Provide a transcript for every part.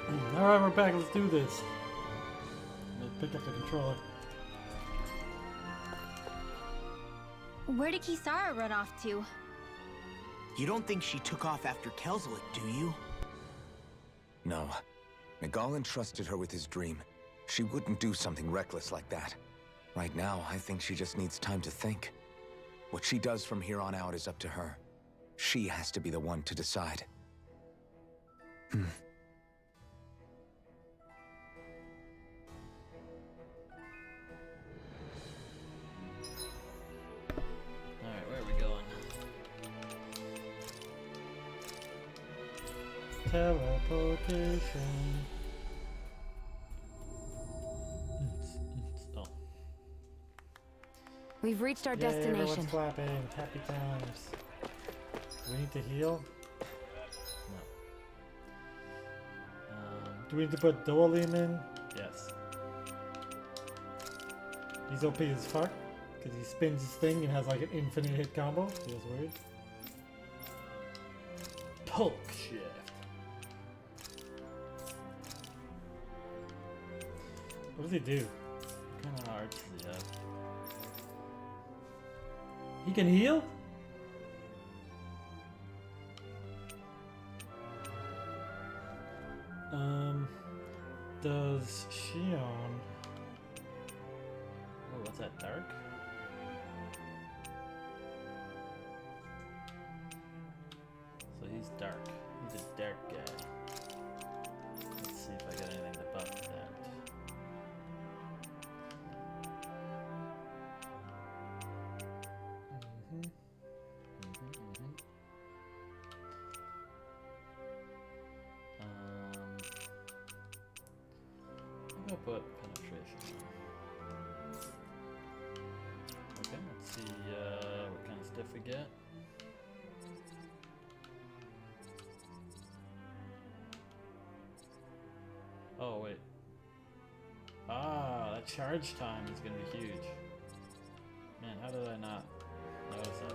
Alright, we're back. Let's do this. Let's pick up the controller. Where did Kisara run off to? You don't think she took off after Kelzelik, do you? No. Nagalan trusted her with his dream. She wouldn't do something reckless like that. Right now, I think she just needs time to think. What she does from here on out is up to her. She has to be the one to decide. Alright, where are we going? Teleportation. Oh. We've reached our Yay, destination. everyone's clapping. Happy times. Do we need to heal? No. Do we need to put Dolim in? Yes. He's OP as fuck. Because he spins his thing and has like an infinite hit combo. Feels weird. Poke shift. What does he do? What kind of hearts does he have? He can heal? Does Shion? Oh, what's that, dark? So he's dark. He's a dark guy. Let's see if I got anything to buff that. I'll put penetration on. Okay, let's see what kind of stuff we get. Oh, wait. Ah, that charge time is going to be huge. Man, how did I not notice that?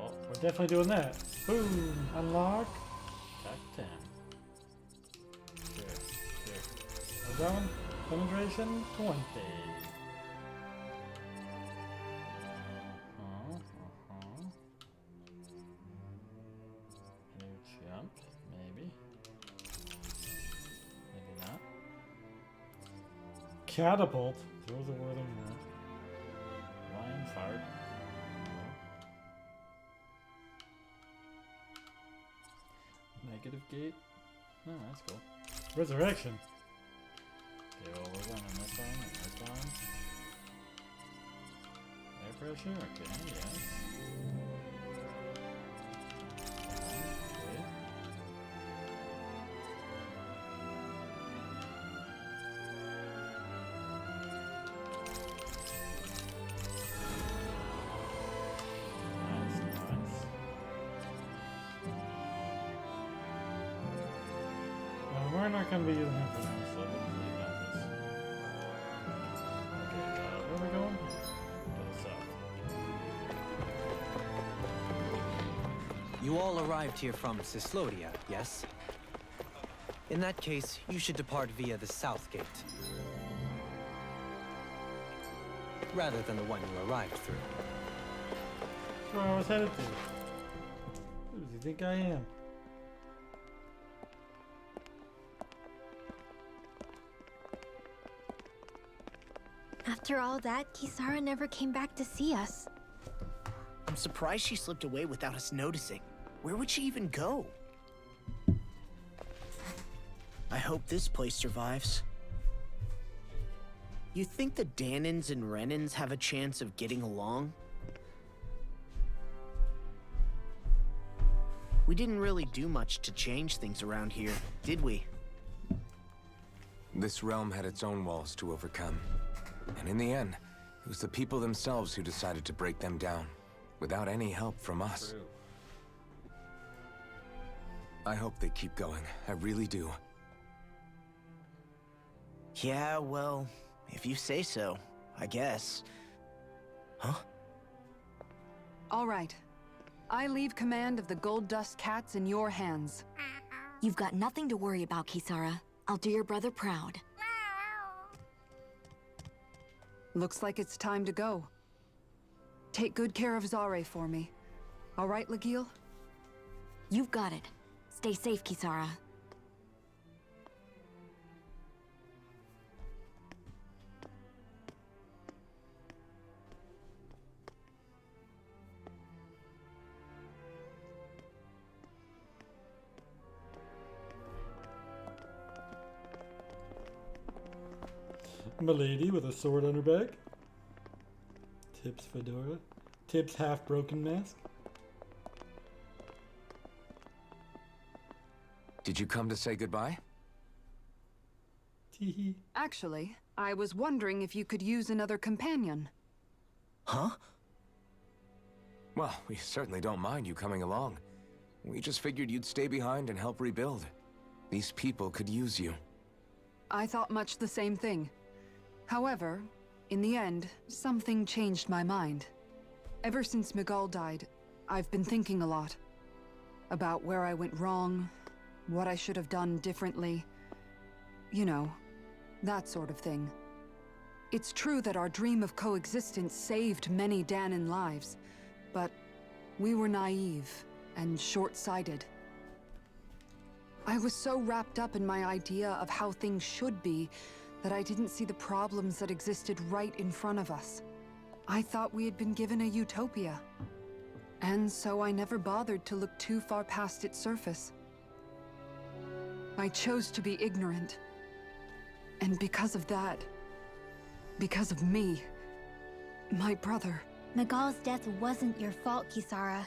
Oh, We're definitely doing that. Boom! Unlock. attack 10. Sure. How's that one? Penetration 20. Here, jump, maybe. Maybe not. Catapult. Throw the word in there. Lion fart. No. Negative gate. Oh, that's cool. Resurrection. Okay, well, we're going on this one and this one. Air pressure? Okay, yes. Okay. Nice, nice. We're not going to be using him for now. So we'll leave that this. Okay, Where are we going? to the south. You all arrived here from Cislodia, yes? In that case, you should depart via the south gate. Rather than the one you arrived through. That's where I was headed to. Who does he think I am? After all that, Kisara never came back to see us. I'm surprised she slipped away without us noticing. Where would she even go? I hope this place survives. You think the Danins and Renins have a chance of getting along? We didn't really do much to change things around here, did we? This realm had its own walls to overcome. And in the end, it was the people themselves who decided to break them down, without any help from us. True. I hope they keep going. I really do. Yeah, well, if you say so, I guess. Huh? All right. I leave command of the Gold Dust Cats in your hands. You've got nothing to worry about, Kisara. I'll do your brother proud. Looks like it's time to go. Take good care of Zare for me. All right, Lagiel? You've got it. Stay safe, Kisara. Milady with a sword on her back. Tip's fedora. Tip's half-broken mask. Did you come to say goodbye? Teehee. Actually, I was wondering if you could use another companion. Huh? Well, we certainly don't mind you coming along. We just figured you'd stay behind and help rebuild. These people could use you. I thought much the same thing. However, in the end, something changed my mind. Ever since Miguel died, I've been thinking a lot. About where I went wrong, what I should have done differently. You know, that sort of thing. It's true that our dream of coexistence saved many Dahnan lives, but we were naive and short-sighted. I was so wrapped up in my idea of how things should be that I didn't see the problems that existed right in front of us. I thought we had been given a utopia. And so I never bothered to look too far past its surface. I chose to be ignorant. And because of that, because of me, my brother... Miguel's death wasn't your fault, Kisara.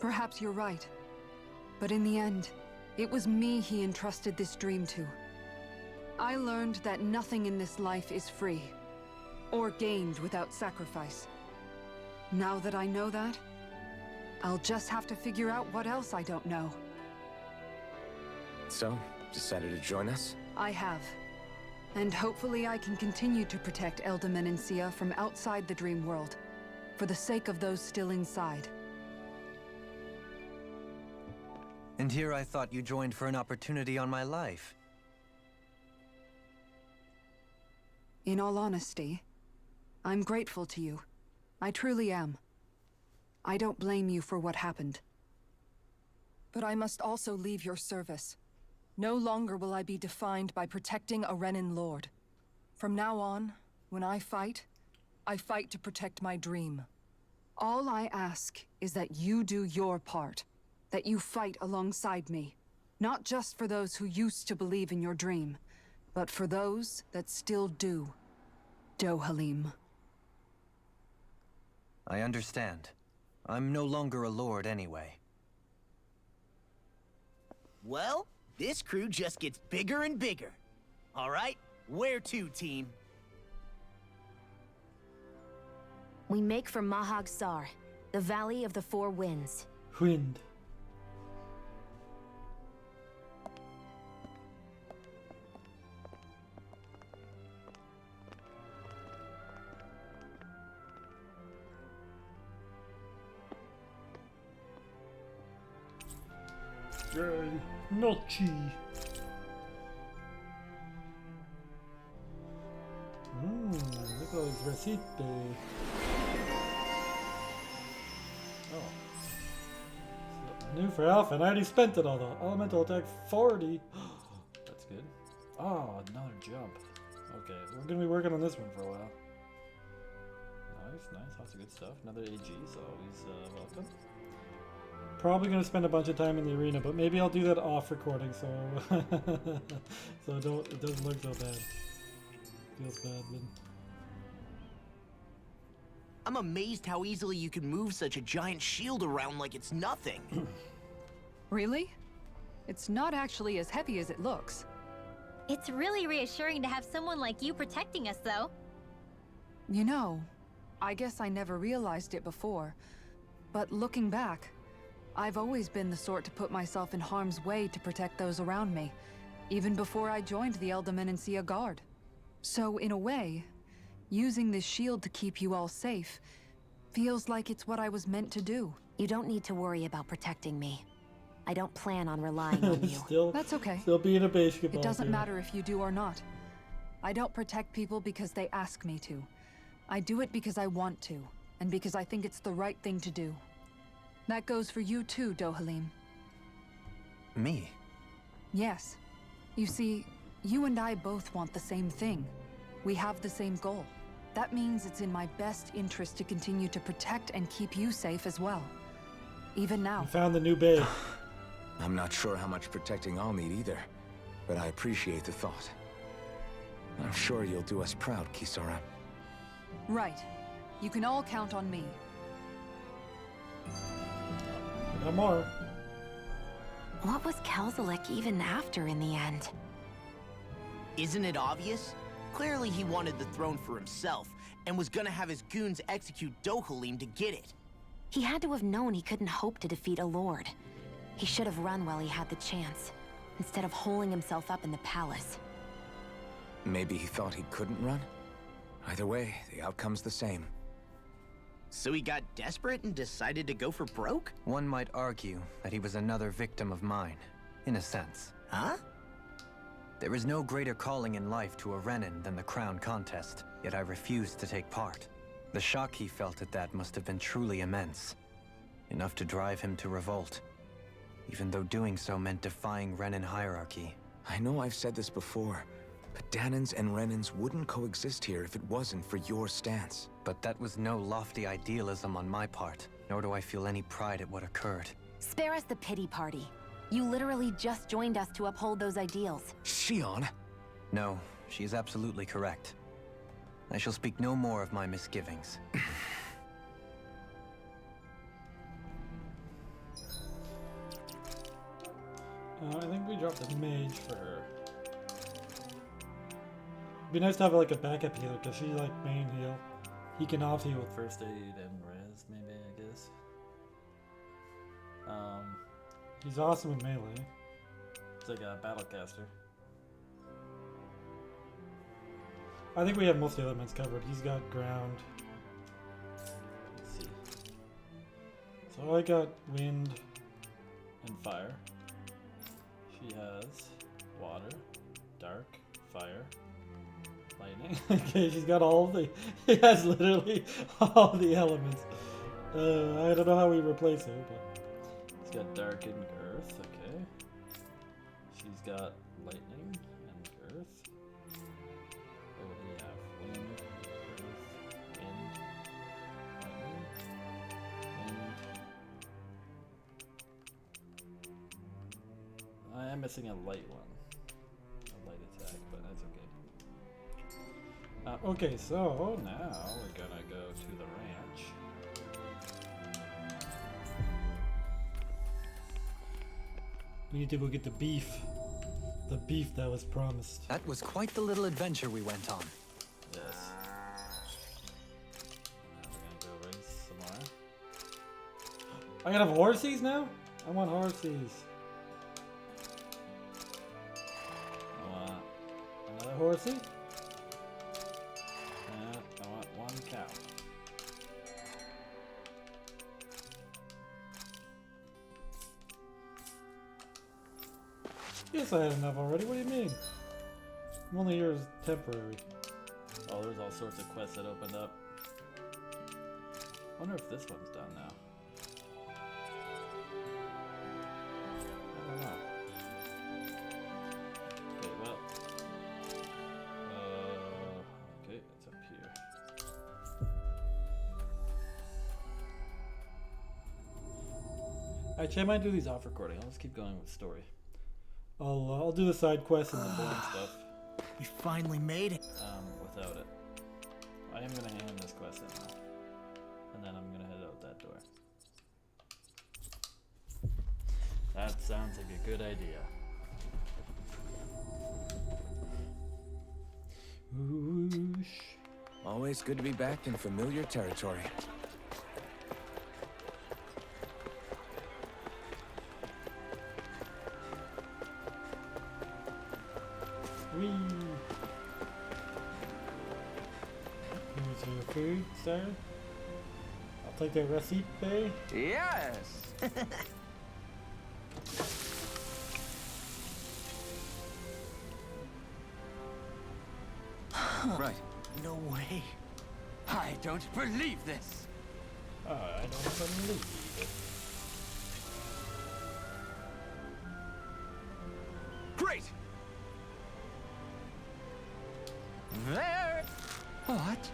Perhaps you're right. But in the end, it was me he entrusted this dream to. I learned that nothing in this life is free, or gained without sacrifice. Now that I know that, I'll just have to figure out what else I don't know. So, decided to join us? I have. And hopefully I can continue to protect Elde Menancia from outside the dream world, for the sake of those still inside. And here I thought you joined for an opportunity on my life. In all honesty, I'm grateful to you. I truly am. I don't blame you for what happened. But I must also leave your service. No longer will I be defined by protecting a Renan Lord. From now on, when I fight to protect my dream. All I ask is that you do your part. That you fight alongside me. Not just for those who used to believe in your dream, but for those that still do. Dohalim. I understand. I'm no longer a lord anyway. Well, this crew just gets bigger and bigger. All right, where to, team? We make for Mahag Sar, the Valley of the Four Winds. Wind. Yay, Nochi. Look at all these receipts. Oh. So, new for Alpha, and I already spent it all though. Elemental attack 40. That's good. Oh, another jump. Okay, we're gonna be working on this one for a while. Nice, nice, lots of good stuff. Another AG is always welcome. Probably gonna spend a bunch of time in the arena, but maybe I'll do that off recording, so so it doesn't look so bad. Feels bad, but I'm amazed how easily you can move such a giant shield around like it's nothing. Really? It's not actually as heavy as it looks. It's really reassuring to have someone like you protecting us, though. You know, I guess I never realized it before, but looking back, I've always been the sort to put myself in harm's way to protect those around me, even before I joined the Elde Menancia Guard. So in a way, using this shield to keep you all safe feels like it's what I was meant to do. You don't need to worry about protecting me. I don't plan on relying on you. Still, That's okay. still being a basketball It doesn't player. matter if you do or not. I don't protect people because they ask me to. I do it because I want to, and because I think it's the right thing to do. That goes for you too, Dohalim. Me? Yes. You see, you and I both want the same thing. We have the same goal. That means it's in my best interest to continue to protect and keep you safe as well. Even now. We found the new babe. I'm not sure how much protecting I'll need either, but I appreciate the thought. I'm sure you'll do us proud, Kisara. Right. You can all count on me. No more. What was Kelzalek even after in the end? Isn't it obvious? Clearly he wanted the throne for himself, and was gonna have his goons execute Dohalim to get it. He had to have known he couldn't hope to defeat a lord. He should have run while he had the chance, instead of holding himself up in the palace. Maybe he thought he couldn't run? Either way, the outcome's the same. So he got desperate and decided to go for broke? One might argue that he was another victim of mine, in a sense. Huh? There is no greater calling in life to a Renin than the crown contest, yet I refused to take part. The shock he felt at that must have been truly immense. Enough to drive him to revolt. Even though doing so meant defying Renin hierarchy. I know I've said this before, but Dahnans and Renins wouldn't coexist here if it wasn't for your stance. But that was no lofty idealism on my part, nor do I feel any pride at what occurred. Spare us the pity party. You literally just joined us to uphold those ideals. Shion? No, she is absolutely correct. I shall speak no more of my misgivings. I think we dropped a mage for her. Be nice to have like a backup healer, because she's like main heal. He can off heal with First aid and res, maybe, I guess. He's awesome with melee. It's like a battlecaster. I think we have most of the elements covered. He's got ground. Let's see. So I got wind. And fire. She has water, dark, fire, lightning. Okay, she's got all of the. He has literally all the elements. I don't know how we replace her, but. She's got dark and earth, okay. She's got lightning and earth. What would we have? Wind, earth, wind, lightning, wind. I am missing a light one. A light attack, but that's okay. Okay, so Now we're gonna go to the ranch. we need to go get the beef. The beef that was promised. That was quite the little adventure we went on. Yes. Now we're gonna go raise some more. I gotta have horsies now? I want horsies. I want Another horsey? and I want one cow. Yes, I had enough already. What do you mean? I'm only here as temporary. Oh, there's all sorts of quests that opened up. Wonder if this one's done now. I don't know. Okay, well. Okay, it's up here. Actually, I might do these off recording. I'll just keep going with story. I'll do the side quests and the boring stuff. We finally made it. Without it. I am gonna hand this quest in now. And then I'm gonna head out that door. That sounds like a good idea. Whoosh. Always good to be back in familiar territory. Whee! Here's your food, sir. I'll take the receipt, Bay. Yes! Right. No way. I don't believe this! I don't believe it. Great! There! What?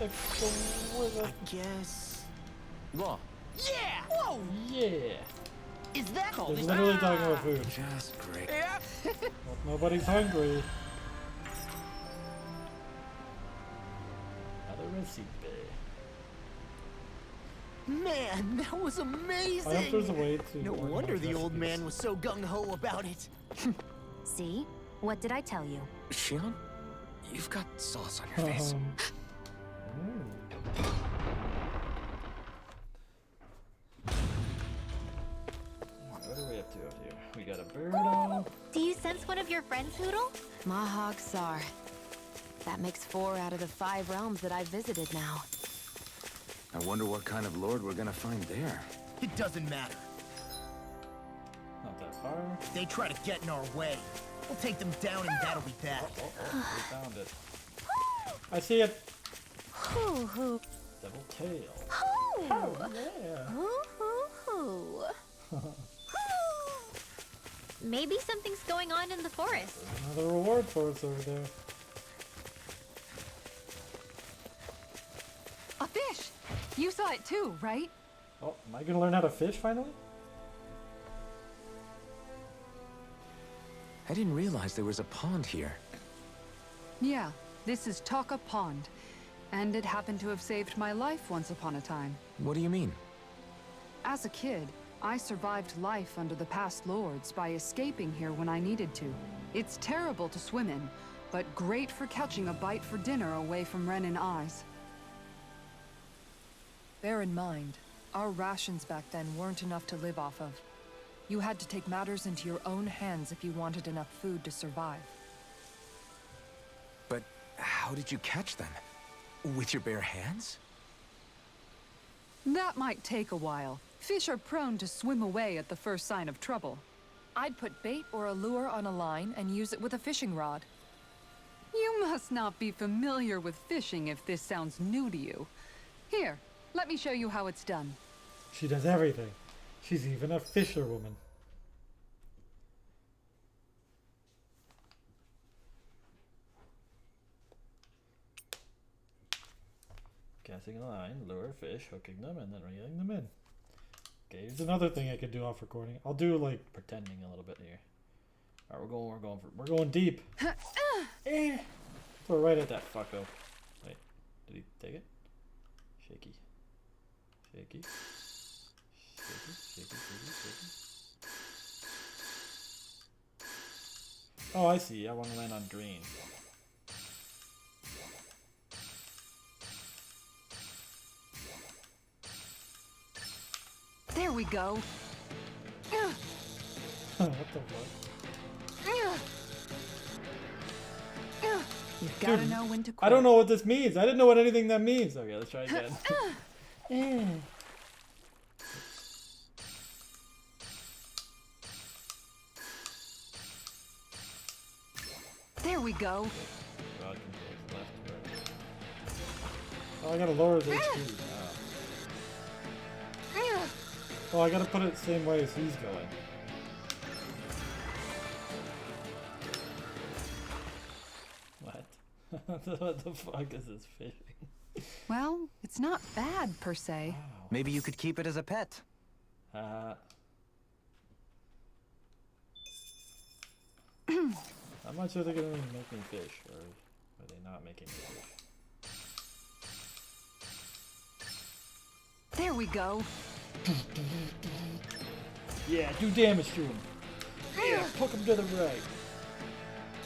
I guess. Law. Yeah! Whoa! Yeah. Is that They're called? literally talking about food. Just great. Yeah. But nobody's hungry. Another receipt, Bay. Man, that was amazing! I hope there's a way to. No organize wonder the old recipes. man was so gung-ho about it. See? What did I tell you? Shion, you've got sauce on your face. What are we up to out here? We got a Birdo. Do you sense one of your friends, Noodle? Mahag Sar. That makes 4 out of the 5 realms that I've visited now. I wonder what kind of lord we're gonna find there. It doesn't matter. Not that far. If they try to get in our way, we'll take them down and that'll be that. Oh, we found it. I see it. Hoo hoo. Double tail. Hoo. Yeah. Hoo hoo hoo. Maybe something's going on in the forest. Another reward for us over there. A fish! You saw it too, right? Oh, am I gonna learn how to fish finally? I didn't realize there was a pond here. Yeah, this is Taka Pond. And it happened to have saved my life once upon a time. What do you mean? As a kid, I survived life under the past lords by escaping here when I needed to. It's terrible to swim in, but great for catching a bite for dinner away from Ren and eyes. Bear in mind, our rations back then weren't enough to live off of. You had to take matters into your own hands if you wanted enough food to survive. But how did you catch them? With your bare hands? That might take a while. Fish are prone to swim away at the first sign of trouble. I'd put bait or a lure on a line and use it with a fishing rod. You must not be familiar with fishing if this sounds new to you. Here, let me show you how it's done. She does everything. She's even a fisherwoman. Casting a line, lure fish, hooking them, and then reeling them in. Okay, here's another thing I could do off recording. I'll do like pretending a little bit here. All right, we're going deep. Throw right at that fucko. Wait, did he take it? Shaky. Shaky. Shaky, shaky, shaky, shaky. Oh, I see. I want to land on green. There we go. What the fuck? You've got to Dude, know when to quit. I don't know what this means. I didn't know what anything that means. Okay, let's try again. There we go. Rod controls left to right. Oh, I gotta lower his HP. Oh, I gotta put it the same way as he's going. What? What the fuck is this fishing? Well, it's not bad per se. Maybe you could keep it as a pet. I'm not sure they're gonna make me fish, or are they not making me fish? There we go. Yeah, do damage to him. Yeah, poke him to the right.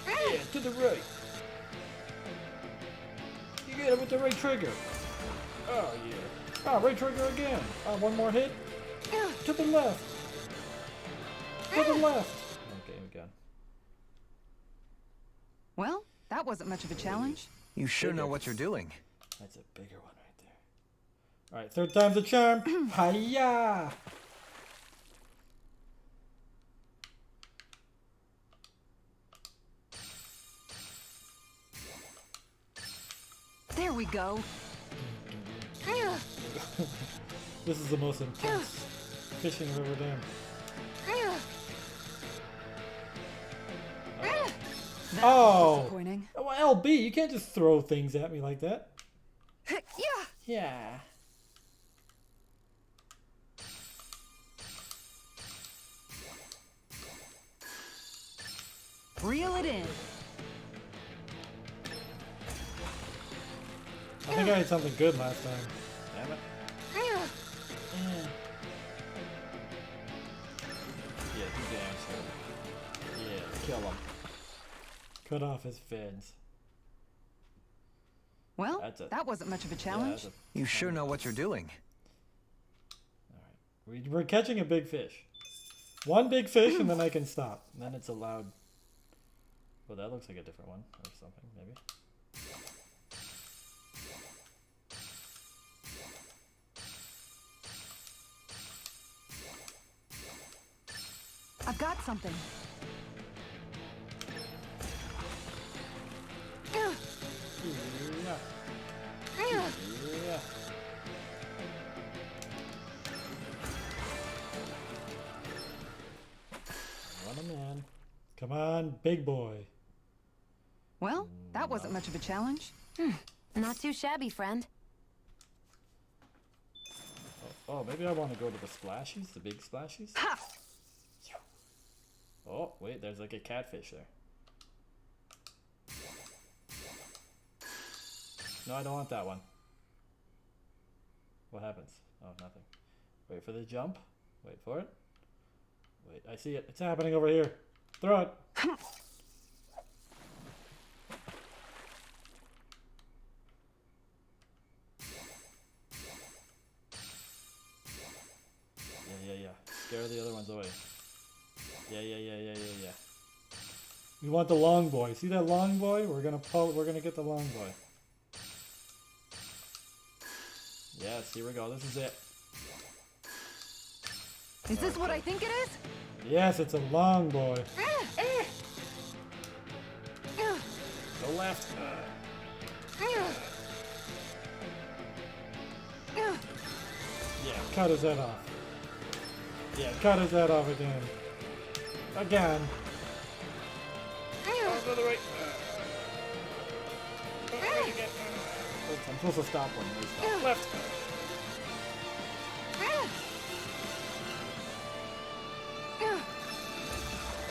Yeah, to the right. You get it with the right trigger. Oh yeah. Oh, right trigger again. Oh, one more hit. To the left. To the left. Okay, we got him. Well, that wasn't much of a challenge. You sure know what you're doing. That's a bigger one right Alright, third time's a charm. Hiya! There we go. This is the most intense fishing I've ever done. That's Oh! disappointing. Well, LB, you can't just throw things at me like that. Yeah. Yeah. Reel it in. I think I had something good last time. Damn it. Yeah, he's the answer. Yeah, kill him. Cut off his fins. Well, That's that wasn't much of a challenge. You sure know what you're doing. We're catching a big fish. One big fish and then I can stop. And then it's allowed. Well, that looks like a different one or something, maybe. I've got something. Yeah. Yeah. Run him in. Come on, big boy. Well, that wasn't much of a challenge. Not too shabby, friend. Oh, maybe I want to go to the splashies, the big splashies. Ha! Oh, wait, there's like a catfish there. No, I don't want that one. What happens? Oh, nothing. Wait for the jump. Wait for it. Wait, I see it. It's happening over here. Throw it. Yeah. Scare the other ones away. Yeah. We want the long boy. See that long boy? We're gonna get the long boy. Yes, here we go. This is it. Is this what I think it is? Yes, it's a long boy. Go left. Yeah, cut his head off. Yeah, cut his head off again. Again. Oh, to the right. Oops, I'm supposed to stop when they stop. Left.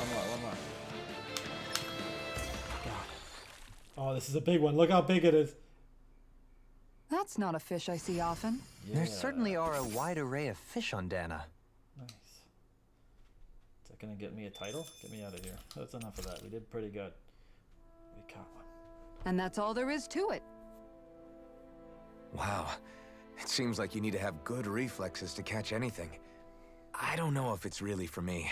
One more. God. Oh, this is a big one. Look how big it is. That's not a fish I see often. Yeah. There certainly are a wide array of fish on Dana. Nice. Is that gonna get me a title? Get me out of here. That's enough of that. We did pretty good. We caught one. And that's all there is to it. Wow. It seems like you need to have good reflexes to catch anything. I don't know if it's really for me.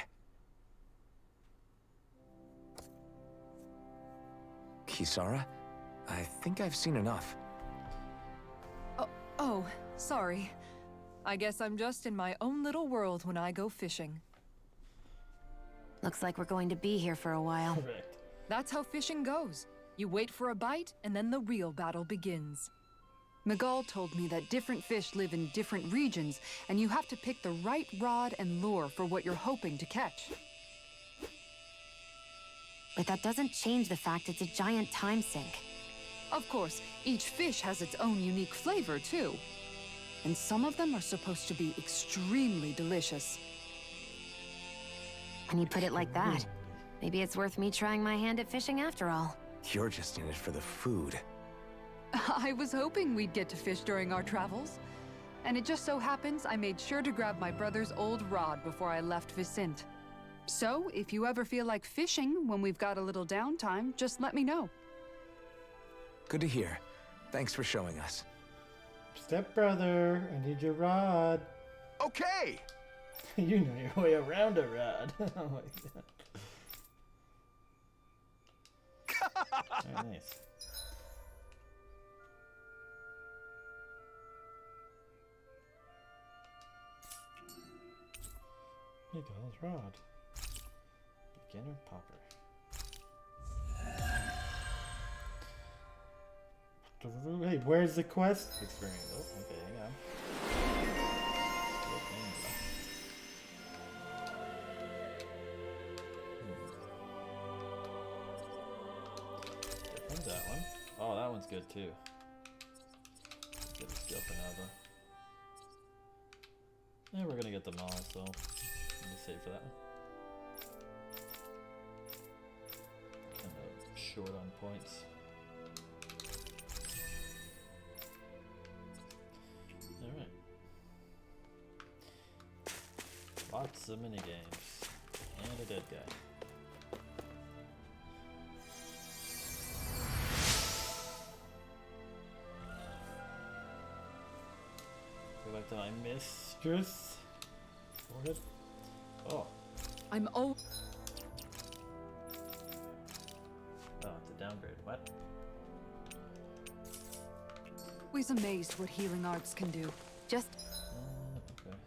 Kisara? I think I've seen enough. Oh, sorry. I guess I'm just in my own little world when I go fishing. Looks like we're going to be here for a while. Correct. That's how fishing goes. You wait for a bite, and then the real battle begins. Miguel told me that different fish live in different regions, and you have to pick the right rod and lure for what you're hoping to catch. But that doesn't change the fact it's a giant time sink. Of course, each fish has its own unique flavor, too. And some of them are supposed to be extremely delicious. When you put it like that, maybe it's worth me trying my hand at fishing after all. You're just in it for the food. I was hoping we'd get to fish during our travels. And it just so happens I made sure to grab my brother's old rod before I left Vicente. So, if you ever feel like fishing when we've got a little downtime, just let me know. Good to hear. Thanks for showing us. Stepbrother, I need your rod. Okay! You know your way around a rod. Oh my god. Very nice. Miguel's rod. Beginner popper. Hey, where's the quest experience? Oh, okay, hang on. Different that one. Oh, that one's good too. Get a skill for now though. Yeah, we're gonna get them all, so I'm gonna save for that one. Kind of short on points. Alright. Lots of minigames. And a dead guy. Go back to my mistress. Forehead. Oh. I'm Oh, it's a downgrade. What? always amazed what healing arts can do. Just Okay.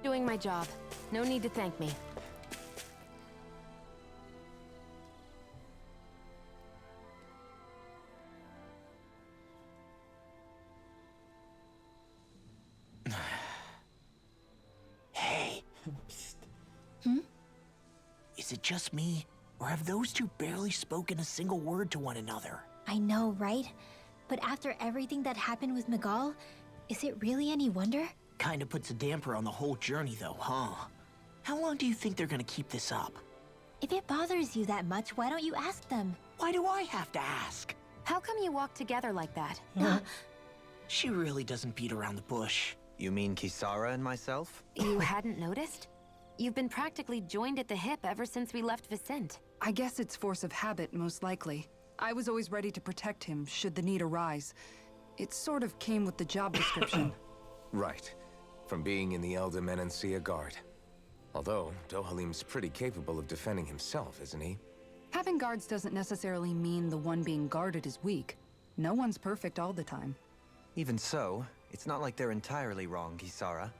doing my job. No need to thank me. Hey, Psst. is it just me? Or have those two barely spoken a single word to one another? I know, right? But after everything that happened with Miguel, is it really any wonder? Kinda puts a damper on the whole journey though, huh? How long do you think they're gonna keep this up? If it bothers you that much, why don't you ask them? Why do I have to ask? How come you walk together like that? She really doesn't beat around the bush. You mean Kisara and myself? You hadn't noticed? You've been practically joined at the hip ever since we left Vicente. I guess it's force of habit, most likely. I was always ready to protect him, should the need arise. It sort of came with the job description. Right. From being in the Elder Menancia Guard. Although, Dohalim's pretty capable of defending himself, isn't he? Having guards doesn't necessarily mean the one being guarded is weak. No one's perfect all the time. Even so, it's not like they're entirely wrong, Kisara.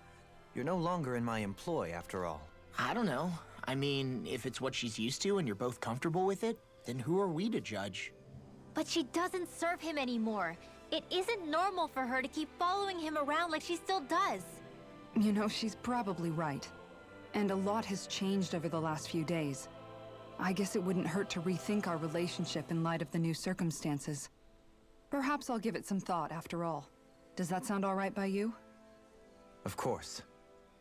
You're no longer in my employ, after all. I don't know. I mean, if it's what she's used to and you're both comfortable with it, then who are we to judge? But she doesn't serve him anymore. It isn't normal for her to keep following him around like she still does. You know, she's probably right. And a lot has changed over the last few days. I guess it wouldn't hurt to rethink our relationship in light of the new circumstances. Perhaps I'll give it some thought after all. Does that sound all right by you? Of course.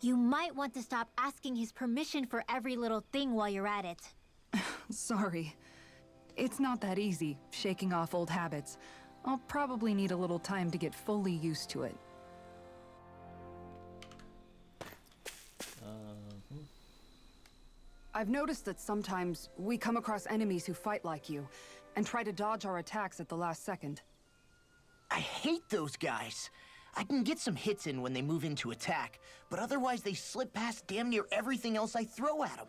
You might want to stop asking his permission for every little thing while you're at it. Sorry. It's not that easy, shaking off old habits. I'll probably need a little time to get fully used to it. I've noticed that sometimes we come across enemies who fight like you, and try to dodge our attacks at the last second. I hate those guys. I can get some hits in when they move into attack, but otherwise they slip past damn near everything else I throw at them.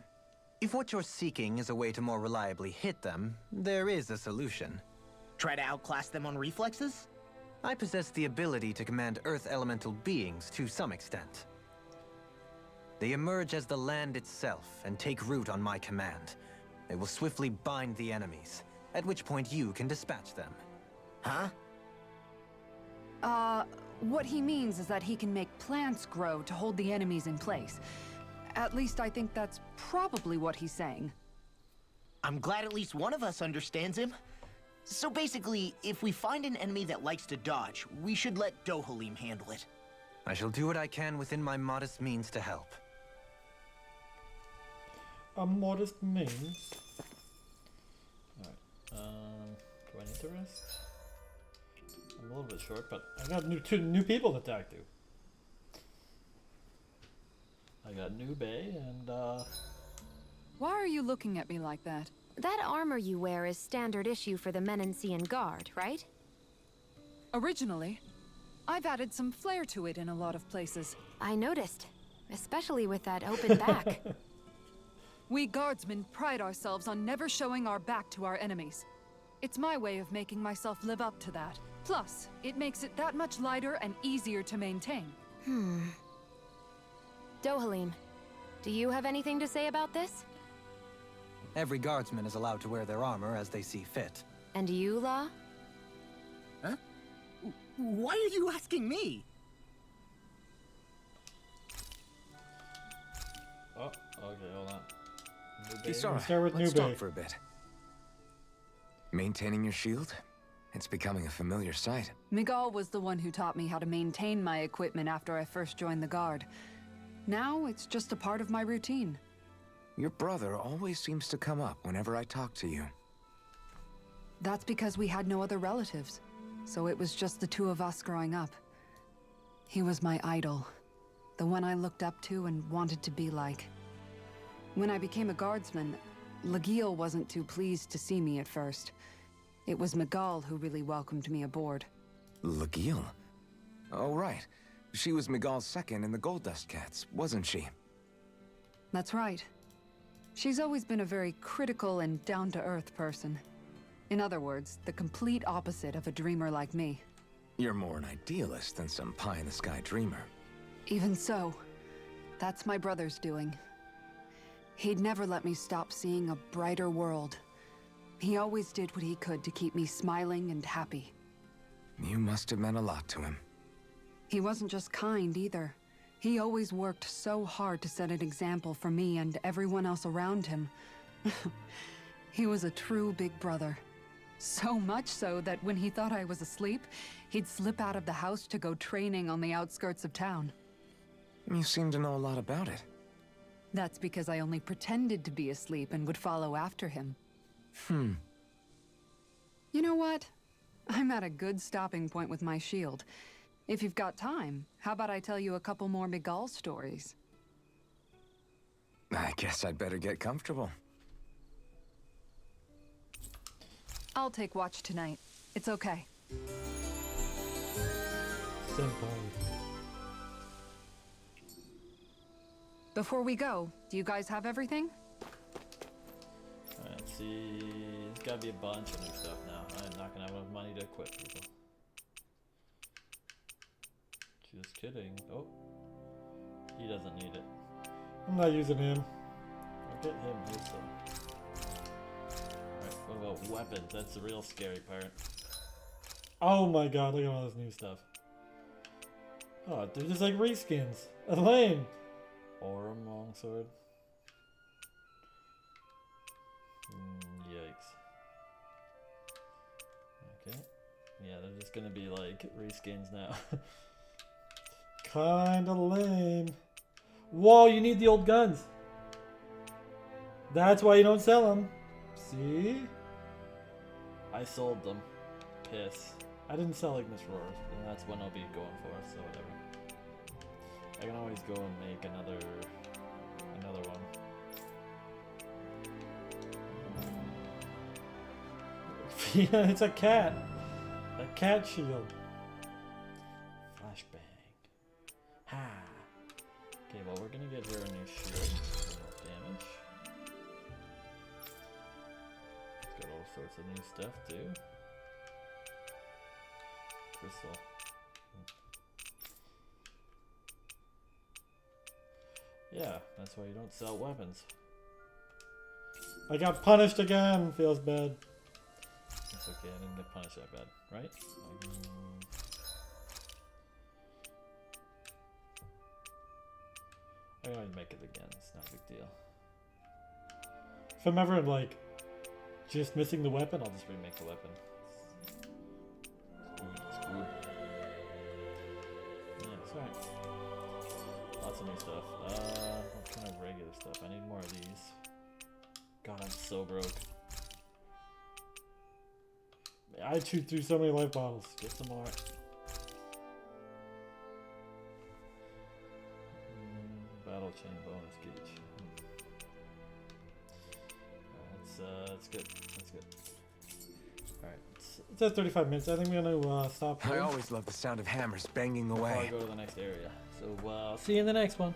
If what you're seeking is a way to more reliably hit them, there is a solution. Try to outclass them on reflexes? I possess the ability to command Earth elemental beings to some extent. They emerge as the land itself and take root on my command. They will swiftly bind the enemies, at which point you can dispatch them. Huh? What he means is that he can make plants grow to hold the enemies in place. At least I think that's probably what he's saying. I'm glad at least one of us understands him. So basically, if we find an enemy that likes to dodge, we should let Dohalim handle it. I shall do what I can within my modest means to help. A modest means. Alright. Do I need to rest? I'm a little bit short, but I got two new people to talk to. I got New Bay and Why are you looking at me like that? That armor you wear is standard issue for the Menancian Guard, right? Originally, I've added some flair to it in a lot of places. I noticed, especially with that open back. We guardsmen pride ourselves on never showing our back to our enemies. It's my way of making myself live up to that. Plus, it makes it that much lighter and easier to maintain. Dohalim, Do you have anything to say about this? Every guardsman is allowed to wear their armor as they see fit. And you, Law? Huh? Why are you asking me? Oh, okay, hold on. Kisara, start with let's Nube. talk for a bit. Maintaining your shield? It's becoming a familiar sight. Miguel was the one who taught me how to maintain my equipment after I first joined the Guard. Now, it's just a part of my routine. Your brother always seems to come up whenever I talk to you. That's because we had no other relatives, so it was just the two of us growing up. He was my idol, the one I looked up to and wanted to be like. When I became a guardsman, Lagiel wasn't too pleased to see me at first. It was Miguel who really welcomed me aboard. Lagiel? Oh, right. She was Miguel's second in the Gold Dust Cats, wasn't she? That's right. She's always been a very critical and down-to-earth person. In other words, the complete opposite of a dreamer like me. You're more an idealist than some pie-in-the-sky dreamer. Even so, that's my brother's doing. He'd never let me stop seeing a brighter world. He always did what he could to keep me smiling and happy. You must have meant a lot to him. He wasn't just kind either. He always worked so hard to set an example for me and everyone else around him. He was a true big brother. So much so that when he thought I was asleep, he'd slip out of the house to go training on the outskirts of town. You seem to know a lot about it. That's because I only pretended to be asleep and would follow after him. Hmm. You know what? I'm at a good stopping point with my shield. If you've got time, how about I tell you a couple more Miguel stories? I guess I'd better get comfortable. I'll take watch tonight. It's okay. Senpai. Before we go, do you guys have everything? Alright, let's see. There's gotta be a bunch of new stuff now. I'm not gonna have enough money to equip people. Just kidding. Oh. He doesn't need it. I'm not using him. I'll get him his stuff. Alright, what about weapons? That's the real scary part. Oh my god, look at all this new stuff. Oh, they're just like reskins. Lame. Aurum longsword. Yikes. Okay. Yeah, they're just gonna be like reskins now. Kinda lame. Whoa, you need the old guns. That's why you don't sell them. See? I sold them. Piss. I didn't sell like Miss Roars, and that's when I'll be going for, so whatever. I can always go and make another one. Yeah, it's a cat. A cat shield. Flashbang. Ha! Okay, well we're gonna get her a new shield. For more damage. It's got all sorts of new stuff too. Crystal. Yeah, that's why you don't sell weapons. I got punished again. Feels bad. It's okay, I didn't get punished that bad, right? I can always make it again, it's not a big deal. If I'm ever like just missing the weapon, I'll just remake the weapon. It's good. Yeah, it's alright. Lots of new stuff. What kind of regular stuff? I need more of these. God, I'm so broke. I chewed through so many life bottles. Get some more. Battle chain bonus gauge. That's good. That's good. Alright, It's at 35 minutes. I think we're gonna stop I here. always love the sound of hammers banging before I away. go to the next area. So, I'll see you in the next one.